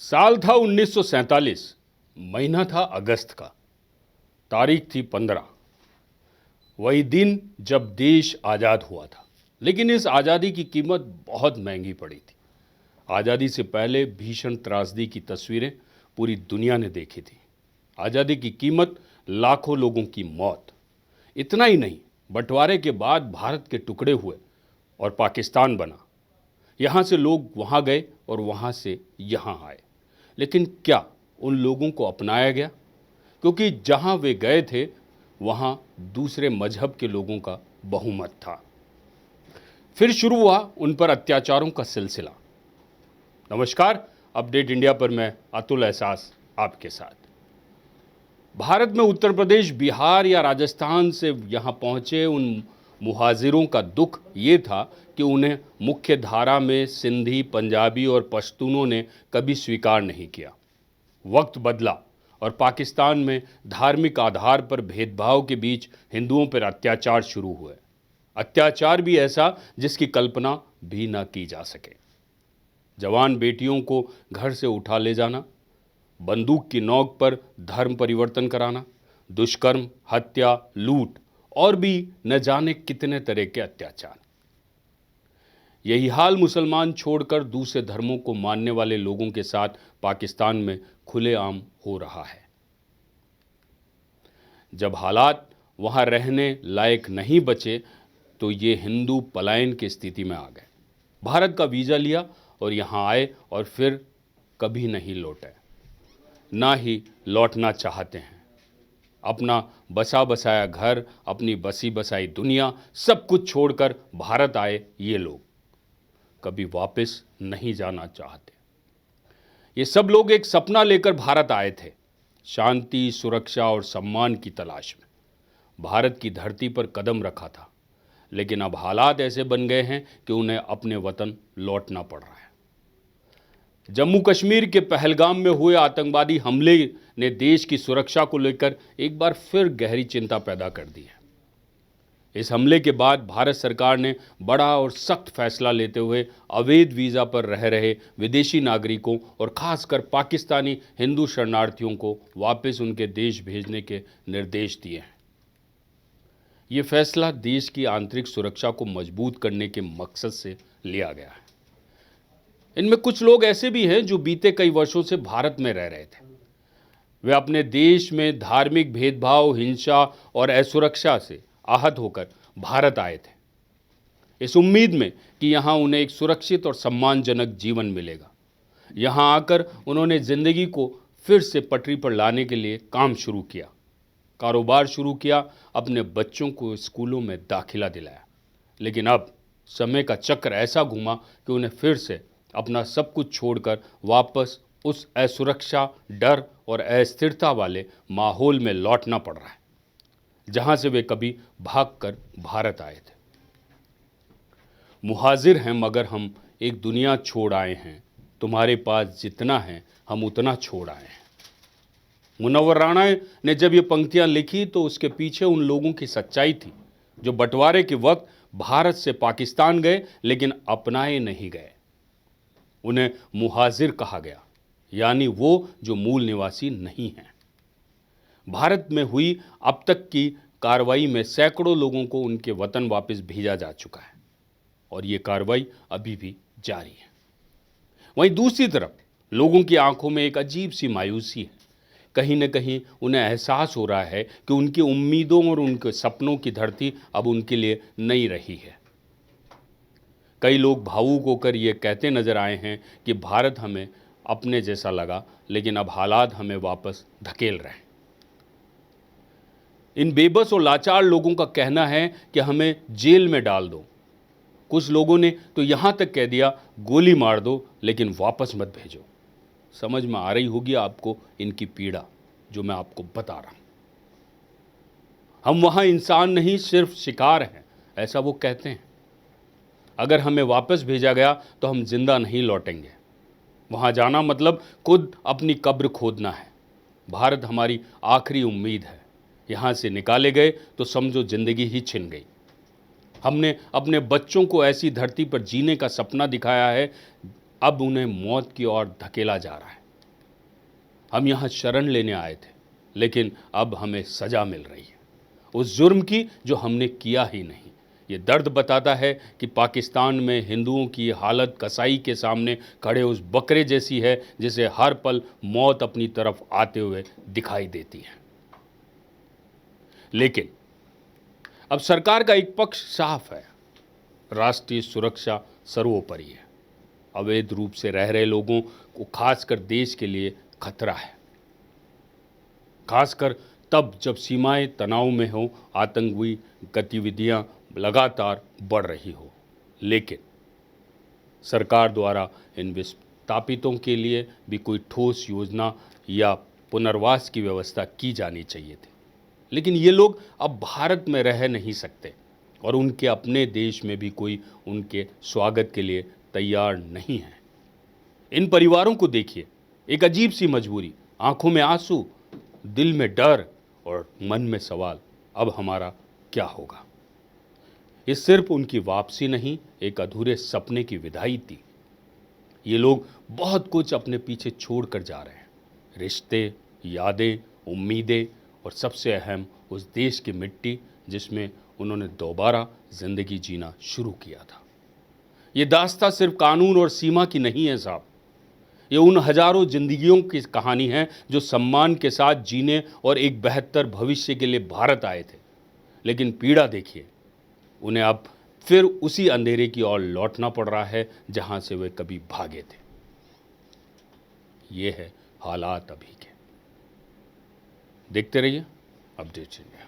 साल था 1947। महीना था अगस्त का। तारीख थी 15। वही दिन जब देश आज़ाद हुआ था। लेकिन इस आज़ादी की कीमत बहुत महंगी पड़ी थी। आज़ादी से पहले भीषण त्रासदी की तस्वीरें पूरी दुनिया ने देखी थी। आज़ादी की कीमत लाखों लोगों की मौत। इतना ही नहीं, बंटवारे के बाद भारत के टुकड़े हुए और पाकिस्तान बना। यहाँ से लोग वहाँ गए और वहाँ से यहाँ आए। लेकिन क्या उन लोगों को अपनाया गया? क्योंकि जहाँ वे गए थे वहाँ दूसरे मजहब के लोगों का बहुमत था। फिर शुरू हुआ उन पर अत्याचारों का सिलसिला। नमस्कार, अपडेट इंडिया पर मैं अतुल एहसास आपके साथ। भारत में उत्तर प्रदेश, बिहार या राजस्थान से यहाँ पहुँचे उन मुहाजिरों का दुख ये था कि उन्हें मुख्य धारा में सिंधी, पंजाबी और पश्तूनों ने कभी स्वीकार नहीं किया। वक्त बदला और पाकिस्तान में धार्मिक आधार पर भेदभाव के बीच हिंदुओं पर अत्याचार शुरू हुए। अत्याचार भी ऐसा जिसकी कल्पना भी ना की जा सके। जवान बेटियों को घर से उठा ले जाना, बंदूक की नोक पर धर्म परिवर्तन कराना, दुष्कर्म, हत्या, लूट और भी न जाने कितने तरह के अत्याचार। यही हाल मुसलमान छोड़कर दूसरे धर्मों को मानने वाले लोगों के साथ पाकिस्तान में खुलेआम हो रहा है। जब हालात वहां रहने लायक नहीं बचे तो ये हिंदू पलायन की स्थिति में आ गए। भारत का वीज़ा लिया और यहां आए और फिर कभी नहीं लौटे, ना ही लौटना चाहते हैं। अपना बसा बसाया घर, अपनी बसी बसाई दुनिया, सब कुछ छोड़कर भारत आए ये लोग कभी वापस नहीं जाना चाहते। ये सब लोग एक सपना लेकर भारत आए थे, शांति, सुरक्षा और सम्मान की तलाश में। भारत की धरती पर कदम रखा था, लेकिन अब हालात ऐसे बन गए हैं कि उन्हें अपने वतन लौटना पड़ रहा है। जम्मू कश्मीर के पहलगाम में हुए आतंकवादी हमले ने देश की सुरक्षा को लेकर एक बार फिर गहरी चिंता पैदा कर दी है। इस हमले के बाद भारत सरकार ने बड़ा और सख्त फैसला लेते हुए अवैध वीज़ा पर रह रहे विदेशी नागरिकों और खासकर पाकिस्तानी हिंदू शरणार्थियों को वापस उनके देश भेजने के निर्देश दिए हैं। ये फैसला देश की आंतरिक सुरक्षा को मजबूत करने के मकसद से लिया गया है। इनमें कुछ लोग ऐसे भी हैं जो बीते कई वर्षों से भारत में रह रहे थे। वे अपने देश में धार्मिक भेदभाव, हिंसा और असुरक्षा से आहत होकर भारत आए थे, इस उम्मीद में कि यहाँ उन्हें एक सुरक्षित और सम्मानजनक जीवन मिलेगा। यहाँ आकर उन्होंने ज़िंदगी को फिर से पटरी पर लाने के लिए काम शुरू किया, कारोबार शुरू किया, अपने बच्चों को स्कूलों में दाखिला दिलाया। लेकिन अब समय का चक्र ऐसा घुमा कि उन्हें फिर से अपना सब कुछ छोड़कर वापस उस असुरक्षा, डर और अस्थिरता वाले माहौल में लौटना पड़ रहा है जहां से वे कभी भागकर भारत आए थे। मुहाजिर हैं मगर हम एक दुनिया छोड़ आए हैं, तुम्हारे पास जितना है हम उतना छोड़ आए हैं। मुनव्वर राणा ने जब ये पंक्तियां लिखी तो उसके पीछे उन लोगों की सच्चाई थी जो बंटवारे के वक्त भारत से पाकिस्तान गए लेकिन अपनाए नहीं गए। उन्हें मुहाजिर कहा गया, यानी वो जो मूल निवासी नहीं हैं। भारत में हुई अब तक की कार्रवाई में सैकड़ों लोगों को उनके वतन वापस भेजा जा चुका है और ये कार्रवाई अभी भी जारी है। वहीं दूसरी तरफ लोगों की आंखों में एक अजीब सी मायूसी है। कहीं न कहीं उन्हें एहसास हो रहा है कि उनकी उम्मीदों और उनके सपनों की धरती अब उनके लिए नहीं रही है। कई लोग भावुक होकर ये कहते नजर आए हैं कि भारत हमें अपने जैसा लगा, लेकिन अब हालात हमें वापस धकेल रहे हैं। इन बेबस और लाचार लोगों का कहना है कि हमें जेल में डाल दो। कुछ लोगों ने तो यहाँ तक कह दिया, गोली मार दो लेकिन वापस मत भेजो। समझ में आ रही होगी आपको इनकी पीड़ा जो मैं आपको बता रहा हूँ। हम वहाँ इंसान नहीं, सिर्फ शिकार हैं, ऐसा वो कहते हैं। अगर हमें वापस भेजा गया तो हम जिंदा नहीं लौटेंगे। वहाँ जाना मतलब खुद अपनी कब्र खोदना है। भारत हमारी आखिरी उम्मीद है। यहाँ से निकाले गए तो समझो जिंदगी ही छिन गई। हमने अपने बच्चों को ऐसी धरती पर जीने का सपना दिखाया है, अब उन्हें मौत की ओर धकेला जा रहा है। हम यहाँ शरण लेने आए थे, लेकिन अब हमें सज़ा मिल रही है उस जुर्म की जो हमने किया ही नहीं। ये दर्द बताता है कि पाकिस्तान में हिंदुओं की हालत कसाई के सामने खड़े उस बकरे जैसी है जिसे हर पल मौत अपनी तरफ आते हुए दिखाई देती है। लेकिन अब सरकार का एक पक्ष साफ है, राष्ट्रीय सुरक्षा सर्वोपरि है। अवैध रूप से रह रहे लोगों को खासकर देश के लिए खतरा है, खासकर तब जब सीमाएं तनाव में हो, आतंकी गतिविधियां लगातार बढ़ रही हो। लेकिन सरकार द्वारा इन विस्थापितों के लिए भी कोई ठोस योजना या पुनर्वास की व्यवस्था की जानी चाहिए थी। लेकिन ये लोग अब भारत में रह नहीं सकते और उनके अपने देश में भी कोई उनके स्वागत के लिए तैयार नहीं है। इन परिवारों को देखिए, एक अजीब सी मजबूरी, आंखों में आंसू, दिल में डर और मन में सवाल, अब हमारा क्या होगा। ये सिर्फ उनकी वापसी नहीं, एक अधूरे सपने की विदाई थी। ये लोग बहुत कुछ अपने पीछे छोड़कर जा रहे हैं, रिश्ते, यादें, उम्मीदें और सबसे अहम उस देश की मिट्टी जिसमें उन्होंने दोबारा जिंदगी जीना शुरू किया था। ये दास्तां सिर्फ कानून और सीमा की नहीं है साहब, ये उन हजारों जिंदगियों की कहानी है जो सम्मान के साथ जीने और एक बेहतर भविष्य के लिए भारत आए थे। लेकिन पीड़ा देखिए, उन्हें अब फिर उसी अंधेरे की ओर लौटना पड़ रहा है जहां से वे कभी भागे थे। ये है हालात अभी के। देखते रहिए अपडेट्स इंडिया।